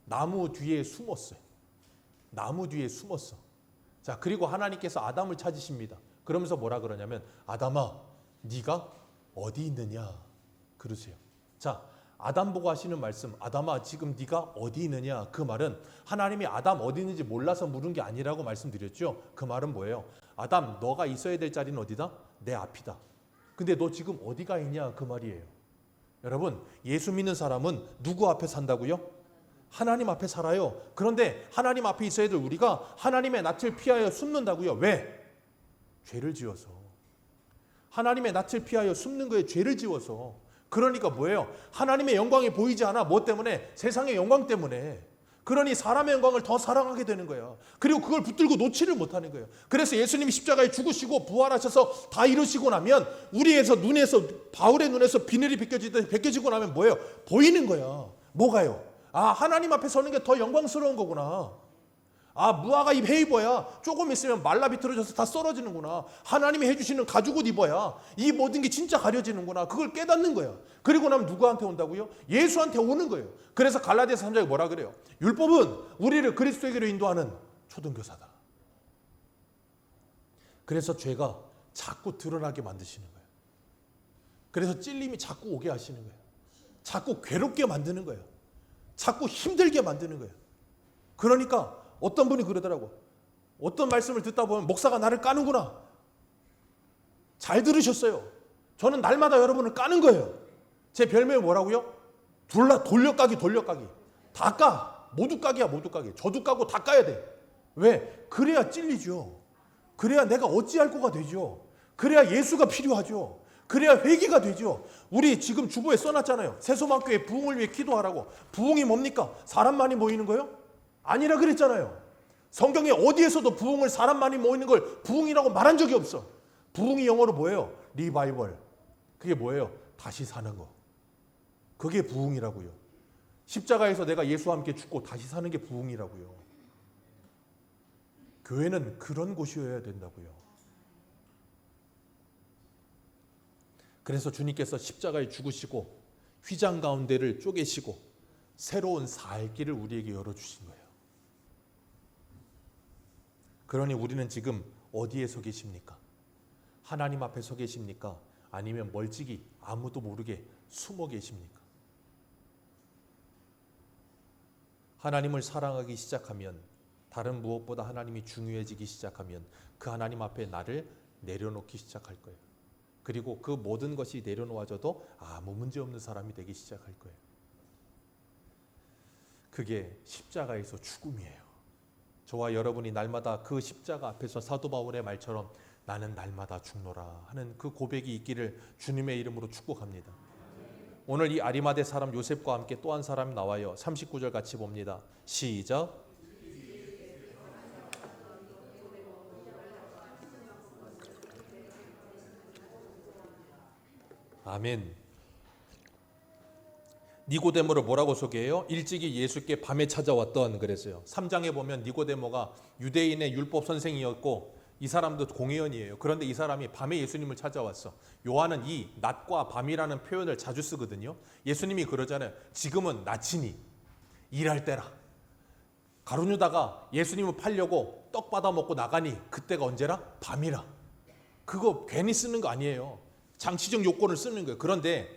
나무 뒤에 숨었어요. 나무 뒤에 숨었어. 자, 그리고 하나님께서 아담을 찾으십니다. 그러면서 뭐라 그러냐면 아담아 네가 어디 있느냐 그러세요. 자, 아담 보고 하시는 말씀 아담아 지금 네가 어디 있느냐 그 말은 하나님이 아담 어디 있는지 몰라서 물은 게 아니라고 말씀드렸죠. 그 말은 뭐예요? 아담 너가 있어야 될 자리는 어디다? 내 앞이다. 근데 너 지금 어디가 있냐 그 말이에요. 여러분 예수 믿는 사람은 누구 앞에 산다고요? 하나님 앞에 살아요. 그런데 하나님 앞에 있어야 될 우리가 하나님의 낯을 피하여 숨는다고요. 왜? 죄를 지어서. 하나님의 낯을 피하여 숨는 거에 죄를 지어서. 그러니까 뭐예요? 하나님의 영광이 보이지 않아. 뭐 때문에? 세상의 영광 때문에. 그러니 사람의 영광을 더 사랑하게 되는 거예요. 그리고 그걸 붙들고 놓지를 못하는 거예요. 그래서 예수님이 십자가에 죽으시고 부활하셔서 다 이루시고 나면 우리에서 눈에서 바울의 눈에서 비늘이 벗겨지고 나면 뭐예요? 보이는 거야. 뭐가요? 아 하나님 앞에 서는 게 더 영광스러운 거구나. 아 무화과 잎 해 입어야 조금 있으면 말라 비틀어져서 다 썰어지는구나. 하나님이 해주시는 가죽옷 입어야 이 모든 게 진짜 가려지는구나. 그걸 깨닫는 거야. 그리고 나면 누구한테 온다고요? 예수한테 오는 거예요. 그래서 갈라디아서 3장에 뭐라 그래요? 율법은 우리를 그리스도에게로 인도하는 초등교사다. 그래서 죄가 자꾸 드러나게 만드시는 거예요. 그래서 찔림이 자꾸 오게 하시는 거예요. 자꾸 괴롭게 만드는 거예요. 자꾸 힘들게 만드는 거예요. 그러니까 어떤 분이 그러더라고. 어떤 말씀을 듣다 보면 목사가 나를 까는구나. 잘 들으셨어요. 저는 날마다 여러분을 까는 거예요. 제 별명이 뭐라고요? 돌려까기. 다 까. 모두 까기야 모두 까기. 저도 까고 다 까야 돼. 왜? 그래야 찔리죠. 그래야 내가 어찌할 거가 되죠. 그래야 예수가 필요하죠. 그래야 회개가 되죠. 우리 지금 주보에 써놨잖아요. 새소망교회 부흥을 위해 기도하라고. 부흥이 뭡니까? 사람 많이 모이는 거요? 아니라 그랬잖아요. 성경에 어디에서도 부흥을 사람 많이 모이는 걸 부흥이라고 말한 적이 없어. 부흥이 영어로 뭐예요? 리바이벌. 그게 뭐예요? 다시 사는 거. 그게 부흥이라고요. 십자가에서 내가 예수와 함께 죽고 다시 사는 게 부흥이라고요. 교회는 그런 곳이어야 된다고요. 그래서 주님께서 십자가에 죽으시고 휘장 가운데를 쪼개시고 새로운 살 길을 우리에게 열어주신 거예요. 그러니 우리는 지금 어디에 서 계십니까? 하나님 앞에 서 계십니까? 아니면 멀찍이 아무도 모르게 숨어 계십니까? 하나님을 사랑하기 시작하면 다른 무엇보다 하나님이 중요해지기 시작하면 그 하나님 앞에 나를 내려놓기 시작할 거예요. 그리고 그 모든 것이 내려놓아져도 아무 문제 없는 사람이 되기 시작할 거예요. 그게 십자가에서 죽음이에요. 저와 여러분이 날마다 그 십자가 앞에서 사도 바울의 말처럼 나는 날마다 죽노라 하는 그 고백이 있기를 주님의 이름으로 축복합니다. 오늘 이 아리마대 사람 요셉과 함께 또 한 사람이 나와요. 39절 같이 봅니다. 시작. 아멘. 니고데모를 뭐라고 소개해요? 일찍이 예수께 밤에 찾아왔던 그랬어요. 3장에 보면 니고데모가 유대인의 율법 선생이었고 이 사람도 공회원이에요. 그런데 이 사람이 밤에 예수님을 찾아왔어. 요한은 이 낮과 밤이라는 표현을 자주 쓰거든요. 예수님이 그러잖아요. 지금은 낮이니 일할 때라. 가룟유다가 예수님을 팔려고 떡 받아 먹고 나가니 그때가 언제라? 밤이라. 그거 괜히 쓰는 거 아니에요. 장치적 요건을 쓰는 거예요. 그런데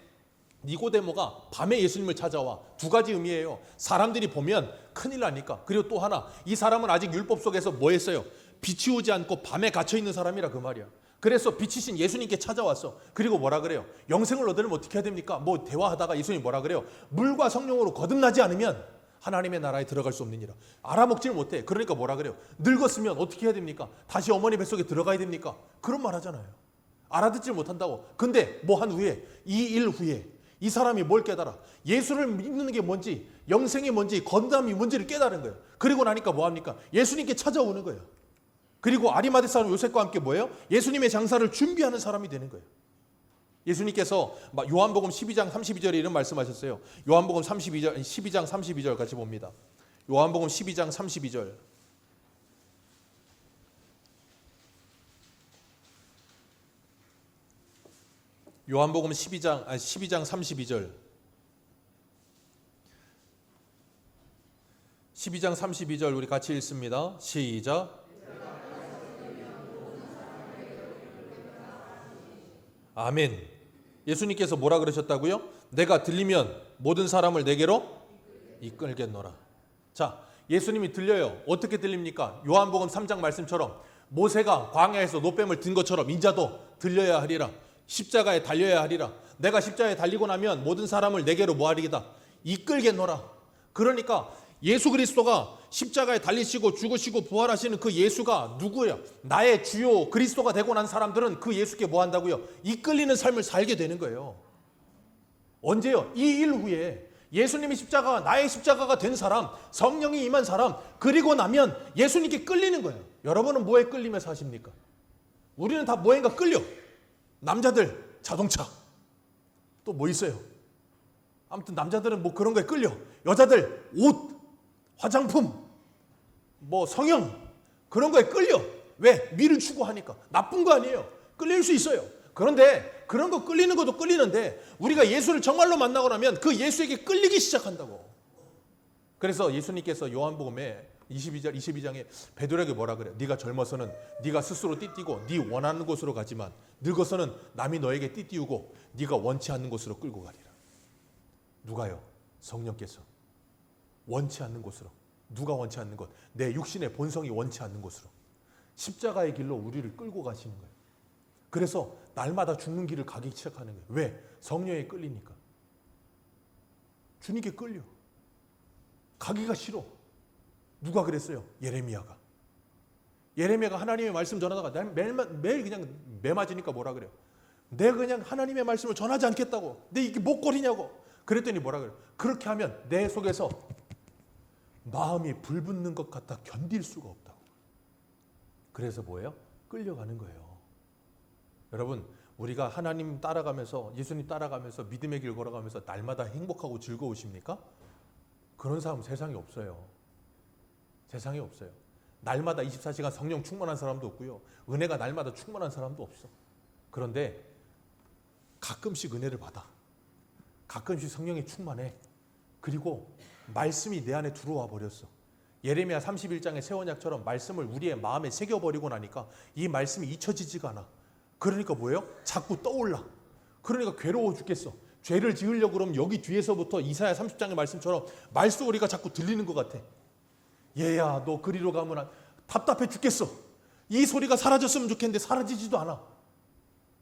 니고데모가 밤에 예수님을 찾아와. 두 가지 의미예요. 사람들이 보면 큰일 나니까. 그리고 또 하나, 이 사람은 아직 율법 속에서 뭐 했어요? 빛이 오지 않고 밤에 갇혀있는 사람이라 그 말이야. 그래서 빛이신 예수님께 찾아왔어. 그리고 뭐라 그래요? 영생을 얻으려면 어떻게 해야 됩니까? 뭐 대화하다가 예수님이 뭐라 그래요? 물과 성령으로 거듭나지 않으면 하나님의 나라에 들어갈 수 없느니라. 알아먹지를 못해. 그러니까 뭐라 그래요? 늙었으면 어떻게 해야 됩니까? 다시 어머니 뱃속에 들어가야 됩니까? 그런 말 하잖아요. 알아듣질 못한다고. 근데 뭐 한 후에, 이 일 후에 이 사람이 뭘 깨달아? 예수를 믿는 게 뭔지, 영생이 뭔지, 건담이 뭔지를 깨달은 거예요. 그리고 나니까 뭐 합니까? 예수님께 찾아오는 거예요. 그리고 아리마대 사람 요셉과 함께 뭐예요? 예수님의 장사를 준비하는 사람이 되는 거예요. 예수님께서 요한복음 12장 32절에 이런 말씀하셨어요. 요한복음 12장 32절 같이 봅니다. 요한복음 12장 32절. 요한복음 12장 32절. 12장 32절 우리 같이 읽습니다. 시작. 아멘. 예수님께서 뭐라 그러셨다고요? 내가 들리면 모든 사람을 내게로 이끌겠노라. 자, 예수님이 들려요. 어떻게 들립니까? 요한복음 3장 말씀처럼 모세가 광야에서 노뱀을 든 것처럼 인자도 들려야 하리라. 십자가에 달려야 하리라. 내가 십자가에 달리고 나면 모든 사람을 내게로 뭐하리이다? 이끌겠노라. 그러니까 예수 그리스도가 십자가에 달리시고 죽으시고 부활하시는 그 예수가 누구예요? 나의 주요 그리스도가 되고 난 사람들은 그 예수께 뭐 한다고요? 이끌리는 삶을 살게 되는 거예요. 언제요? 이 일 후에 예수님이 십자가가 나의 십자가가 된 사람, 성령이 임한 사람, 그리고 나면 예수님께 끌리는 거예요. 여러분은 뭐에 끌리며 사십니까? 우리는 다 뭐인가 끌려. 남자들 자동차, 또 뭐 있어요? 아무튼 남자들은 뭐 그런 거에 끌려. 여자들 옷, 화장품, 뭐 성형, 그런 거에 끌려. 왜? 미를 추구하니까. 나쁜 거 아니에요. 끌릴 수 있어요. 그런데 그런 거 끌리는 것도 끌리는데 우리가 예수를 정말로 만나고 나면 그 예수에게 끌리기 시작한다고. 그래서 예수님께서 요한복음에 22장에 베드로에게 뭐라 그래요? 네가 젊어서는 네가 스스로 띠띠고 네 원하는 곳으로 가지만 늙어서는 남이 너에게 띠띠우고 네가 원치 않는 곳으로 끌고 가리라. 누가요? 성령께서. 원치 않는 곳으로. 누가 원치 않는 것? 내 육신의 본성이 원치 않는 곳으로. 십자가의 길로 우리를 끌고 가시는 거예요. 그래서 날마다 죽는 길을 가기 시작하는 거예요. 왜? 성령에 끌리니까. 주님께 끌려. 가기가 싫어. 누가 그랬어요? 예레미야가. 예레미야가 하나님의 말씀 전하다가 매일 그냥 매 맞으니까 뭐라 그래요? 내가 그냥 하나님의 말씀을 전하지 않겠다고. 내 이게 목걸이냐고. 그랬더니 뭐라 그래요? 그렇게 하면 내 속에서 마음이 불붙는 것 같아 견딜 수가 없다고. 그래서 뭐예요? 끌려가는 거예요. 여러분, 우리가 하나님 따라가면서 예수님 따라가면서 믿음의 길 걸어가면서 날마다 행복하고 즐거우십니까? 그런 사람 세상에 없어요. 세상에 없어요. 날마다 24시간 성령 충만한 사람도 없고요. 은혜가 날마다 충만한 사람도 없어. 그런데 가끔씩 은혜를 받아. 가끔씩 성령이 충만해. 그리고 말씀이 내 안에 들어와 버렸어. 예레미야 31장의 새 언약처럼 말씀을 우리의 마음에 새겨버리고 나니까 이 말씀이 잊혀지지가 않아. 그러니까 뭐예요? 자꾸 떠올라. 그러니까 괴로워 죽겠어. 죄를 지으려고 그러면 여기 뒤에서부터 이사야 30장의 말씀처럼 말소리가 자꾸 들리는 것 같아. 얘야, 너 그리로 가면 답답해 죽겠어. 이 소리가 사라졌으면 좋겠는데 사라지지도 않아.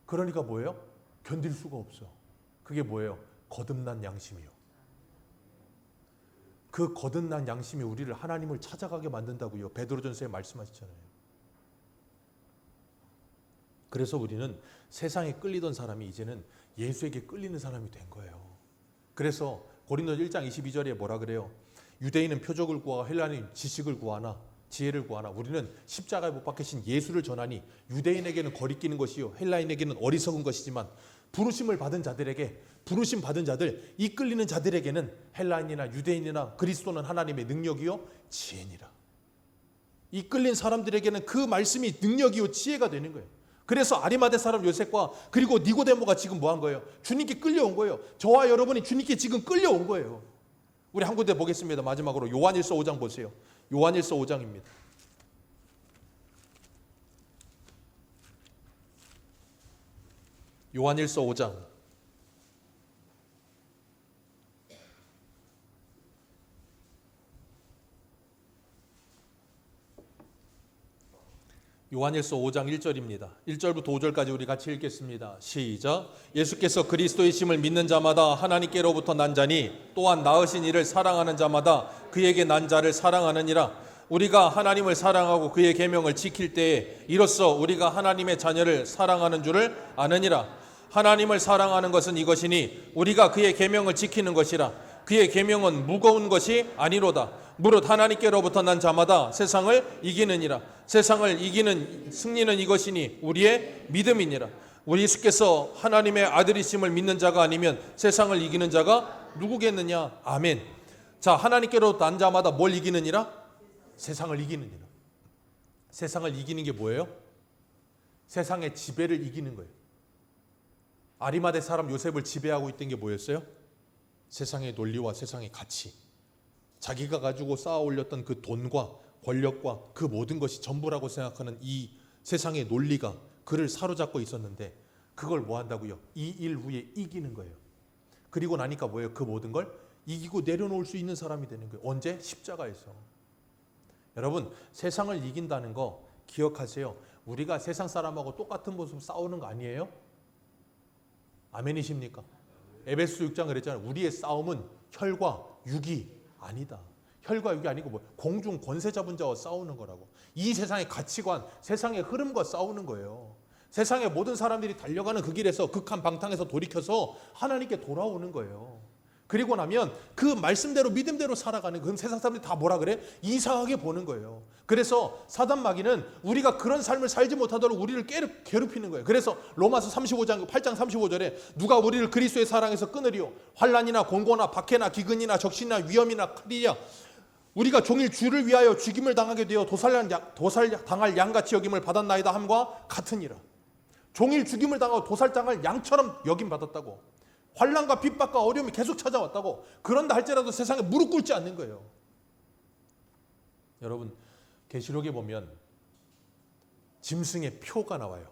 그러니까 뭐예요? 견딜 수가 없어. 그게 뭐예요? 거듭난 양심이요. 그 거듭난 양심이 우리를 하나님을 찾아가게 만든다고요. 베드로전서에 말씀하시잖아요. 그래서 우리는 세상에 끌리던 사람이 이제는 예수에게 끌리는 사람이 된 거예요. 그래서 고린도서 1장 22절에 뭐라 그래요? 유대인은 표적을 구하고 헬라인은 지식을 구하나 지혜를 구하나 우리는 십자가에 못 박히신 예수를 전하니 유대인에게는 거리끼는 것이요 헬라인에게는 어리석은 것이지만 부르심을 받은 자들에게 부르심 받은 자들 이끌리는 자들에게는 헬라인이나 유대인이나 그리스도는 하나님의 능력이요 지혜니라. 이끌린 사람들에게는 그 말씀이 능력이요 지혜가 되는 거예요. 그래서 아리마대 사람 요셉과 그리고 니고데모가 지금 뭐 한 거예요? 주님께 끌려온 거예요. 저와 여러분이 주님께 지금 끌려온 거예요. 우리 한 군데 보겠습니다. 마지막으로 요한일서 5장 보세요. 요한일서 5장입니다. 요한일서 5장 요한일서 5장 1절입니다. 1절부터 5절까지 우리 같이 읽겠습니다. 시작. 예수께서 그리스도이심을 믿는 자마다 하나님께로부터 난 자니 또한 낳으신 이를 사랑하는 자마다 그에게 난 자를 사랑하느니라. 우리가 하나님을 사랑하고 그의 계명을 지킬 때에 이로써 우리가 하나님의 자녀를 사랑하는 줄을 아느니라. 하나님을 사랑하는 것은 이것이니 우리가 그의 계명을 지키는 것이라. 그의 계명은 무거운 것이 아니로다. 무릇 하나님께로부터 난 자마다 세상을 이기느니라. 세상을 이기는 승리는 이것이니 우리의 믿음이니라. 우리 예수께서 하나님의 아들이심을 믿는 자가 아니면 세상을 이기는 자가 누구겠느냐. 아멘. 자, 하나님께로부터 난 자마다 뭘 이기느니라? 세상을 이기느니라. 세상을 이기는 게 뭐예요? 세상의 지배를 이기는 거예요. 아리마대 사람 요셉을 지배하고 있던 게 뭐였어요? 세상의 논리와 세상의 가치, 자기가 가지고 쌓아 올렸던 그 돈과 권력과 그 모든 것이 전부라고 생각하는 이 세상의 논리가 그를 사로잡고 있었는데 그걸 뭐 한다고요? 이 일 후에 이기는 거예요. 그리고 나니까 뭐예요? 그 모든 걸 이기고 내려놓을 수 있는 사람이 되는 거예요. 언제? 십자가에서. 여러분, 세상을 이긴다는 거 기억하세요. 우리가 세상 사람하고 똑같은 모습 싸우는 거 아니에요? 아멘이십니까? 에베소 6장 그랬잖아요. 우리의 싸움은 혈과 육이 아니다. 혈과 육이 아니고 뭐 공중 권세 잡은 자와 싸우는 거라고. 이 세상의 가치관, 세상의 흐름과 싸우는 거예요. 세상의 모든 사람들이 달려가는 그 길에서 극한 방탕에서 돌이켜서 하나님께 돌아오는 거예요. 그리고 나면 그 말씀대로 믿음대로 살아가는 그럼 세상 사람들이 다 뭐라 그래? 이상하게 보는 거예요. 그래서 사단 마귀는 우리가 그런 삶을 살지 못하도록 우리를 괴롭히는 거예요. 그래서 로마서 35장 8장 35절에 누가 우리를 그리스도의 사랑에서 끊으리요? 환난이나 공고나 박해나 기근이나 적신이나 위험이나 칼이야. 우리가 종일 주를 위하여 죽임을 당하게 되어 도살당할 양같이 여김을 받았나이다 함과 같으니라. 종일 죽임을 당하고 도살당할 양처럼 여김 받았다고. 환난과 핍박과 어려움이 계속 찾아왔다고. 그런다 할지라도 세상에 무릎 꿇지 않는 거예요. 여러분, 계시록에 보면 짐승의 표가 나와요.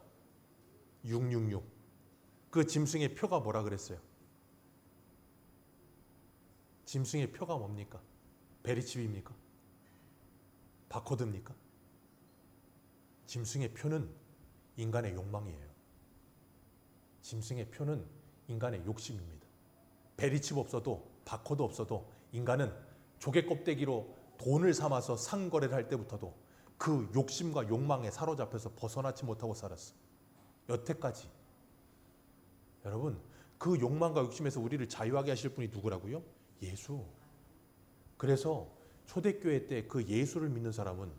666. 그 짐승의 표가 뭐라 그랬어요? 짐승의 표가 뭡니까? 베리칩입니까? 바코드입니까? 짐승의 표는 인간의 욕망이에요. 짐승의 표는 인간의 욕심입니다. 베리칩 없어도 바코드 없어도 인간은 조개 껍데기로 돈을 삼아서 상거래를 할 때부터도 그 욕심과 욕망에 사로잡혀서 벗어나지 못하고 살았어요. 여태까지. 여러분, 그 욕망과 욕심에서 우리를 자유하게 하실 분이 누구라고요? 예수. 그래서 초대교회 때 그 예수를 믿는 사람은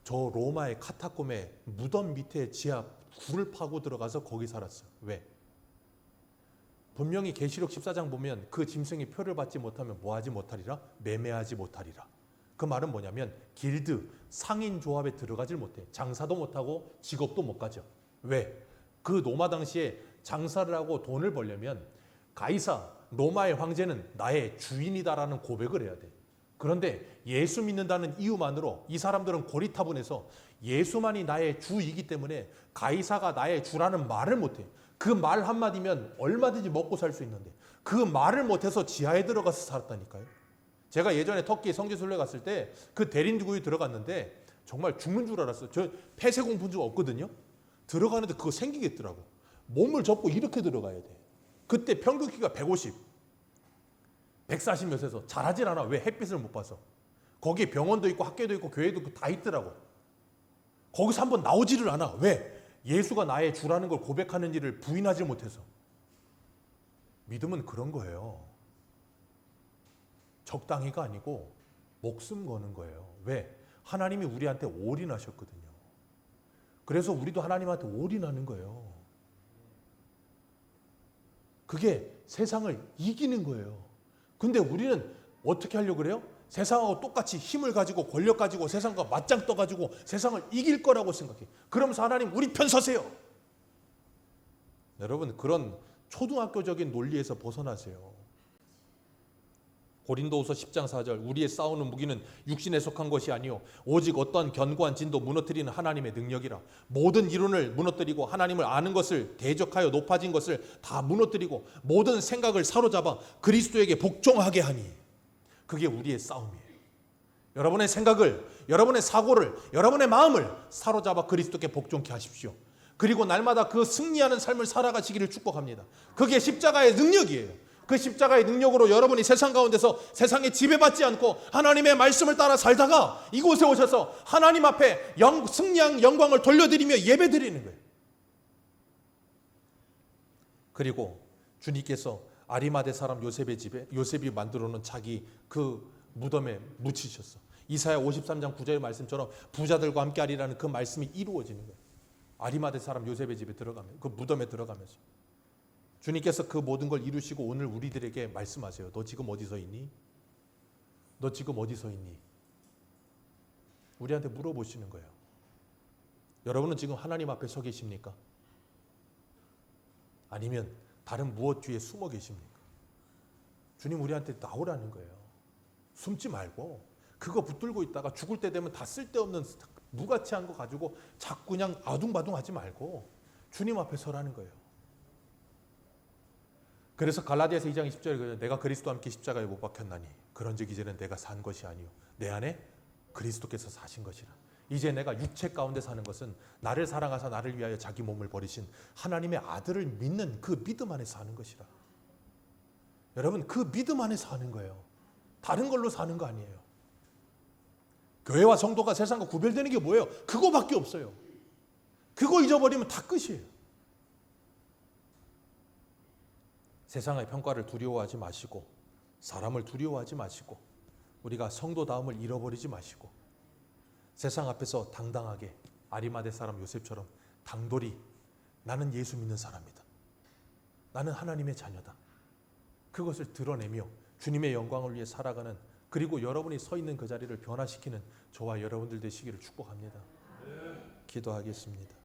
저 로마의 카타콤의 무덤 밑에 지하 굴을 파고 들어가서 거기 살았어요. 왜? 분명히 계시록 14장 보면 그 짐승의 표를 받지 못하면 뭐하지 못하리라? 매매하지 못하리라. 그 말은 뭐냐면 길드, 상인 조합에 들어가질 못해. 장사도 못하고 직업도 못 가져. 왜? 그 로마 당시에 장사를 하고 돈을 벌려면 가이사, 로마의 황제는 나의 주인이다라는 고백을 해야 돼. 그런데 예수 믿는다는 이유만으로 이 사람들은 고리타분해서 예수만이 나의 주이기 때문에 가이사가 나의 주라는 말을 못해. 그 말 한마디면 얼마든지 먹고 살 수 있는데 그 말을 못해서 지하에 들어가서 살았다니까요. 제가 예전에 터키 성지순례 갔을 때 그 대린구에 들어갔는데 정말 죽는 줄 알았어요. 저 폐쇄공포증 없거든요. 들어가는데 그거 생기겠더라고. 몸을 접고 이렇게 들어가야 돼. 그때 평균 키가 150, 140 몇에서 잘하질 않아. 왜? 햇빛을 못 봐서. 거기에 병원도 있고 학교도 있고 교회도 있고 다 있더라고. 거기서 한번 나오지를 않아. 왜? 예수가 나의 주라는 걸 고백하는 일을 부인하지 못해서. 믿음은 그런 거예요. 적당히가 아니고 목숨 거는 거예요. 왜? 하나님이 우리한테 올인하셨거든요. 그래서 우리도 하나님한테 올인하는 거예요. 그게 세상을 이기는 거예요. 근데 우리는 어떻게 하려고 그래요? 세상하고 똑같이 힘을 가지고 권력 가지고 세상과 맞짱 떠가지고 세상을 이길 거라고 생각해. 그러면서 하나님 우리 편 서세요. 여러분, 그런 초등학교적인 논리에서 벗어나세요. 고린도후서 10장 4절, 우리의 싸우는 무기는 육신에 속한 것이 아니요 오직 어떠한 견고한 진도 무너뜨리는 하나님의 능력이라. 모든 이론을 무너뜨리고 하나님을 아는 것을 대적하여 높아진 것을 다 무너뜨리고 모든 생각을 사로잡아 그리스도에게 복종하게 하니. 그게 우리의 싸움이에요. 여러분의 생각을, 여러분의 사고를, 여러분의 마음을 사로잡아 그리스도께 복종케 하십시오. 그리고 날마다 그 승리하는 삶을 살아가시기를 축복합니다. 그게 십자가의 능력이에요. 그 십자가의 능력으로 여러분이 세상 가운데서 세상에 지배받지 않고 하나님의 말씀을 따라 살다가 이곳에 오셔서 하나님 앞에 승리한 영광을 돌려드리며 예배드리는 거예요. 그리고 주님께서 아리마대 사람 요셉의 집에 요셉이 만들어 놓은 자기 그 무덤에 묻히셨어. 이사야 53장 9절의 말씀처럼 부자들과 함께 하리라는 그 말씀이 이루어지는 거예요. 아리마대 사람 요셉의 집에 들어가면, 그 무덤에 들어가면서 주님께서 그 모든 걸 이루시고 오늘 우리들에게 말씀하세요. 너 지금 어디서 있니? 너 지금 어디서 있니? 우리한테 물어보시는 거예요. 여러분은 지금 하나님 앞에 서 계십니까? 아니면 다른 무엇 뒤에 숨어 계십니까? 주님 우리한테 나오라는 거예요. 숨지 말고 그거 붙들고 있다가 죽을 때 되면 다 쓸데없는 무가치한 거 가지고 자꾸 그냥 아둥바둥 하지 말고 주님 앞에 서라는 거예요. 그래서 갈라디아서 2장 20절에 내가 그리스도와 함께 십자가에 못 박혔나니 그런즉 이제는 내가 산 것이 아니요 내 안에 그리스도께서 사신 것이라. 이제 내가 육체 가운데 사는 것은 나를 사랑하사 나를 위하여 자기 몸을 버리신 하나님의 아들을 믿는 그 믿음 안에 사는 것이라. 여러분, 그 믿음 안에 사는 거예요. 다른 걸로 사는 거 아니에요. 교회와 성도가 세상과 구별되는 게 뭐예요? 그거밖에 없어요. 그거 잊어버리면 다 끝이에요. 세상의 평가를 두려워하지 마시고 사람을 두려워하지 마시고 우리가 성도다움을 잃어버리지 마시고 세상 앞에서 당당하게 아리마대 사람 요셉처럼 당돌이 나는 예수 믿는 사람이다. 나는 하나님의 자녀다. 그것을 드러내며 주님의 영광을 위해 살아가는, 그리고 여러분이 서 있는 그 자리를 변화시키는 저와 여러분들 되시기를 축복합니다. 기도하겠습니다.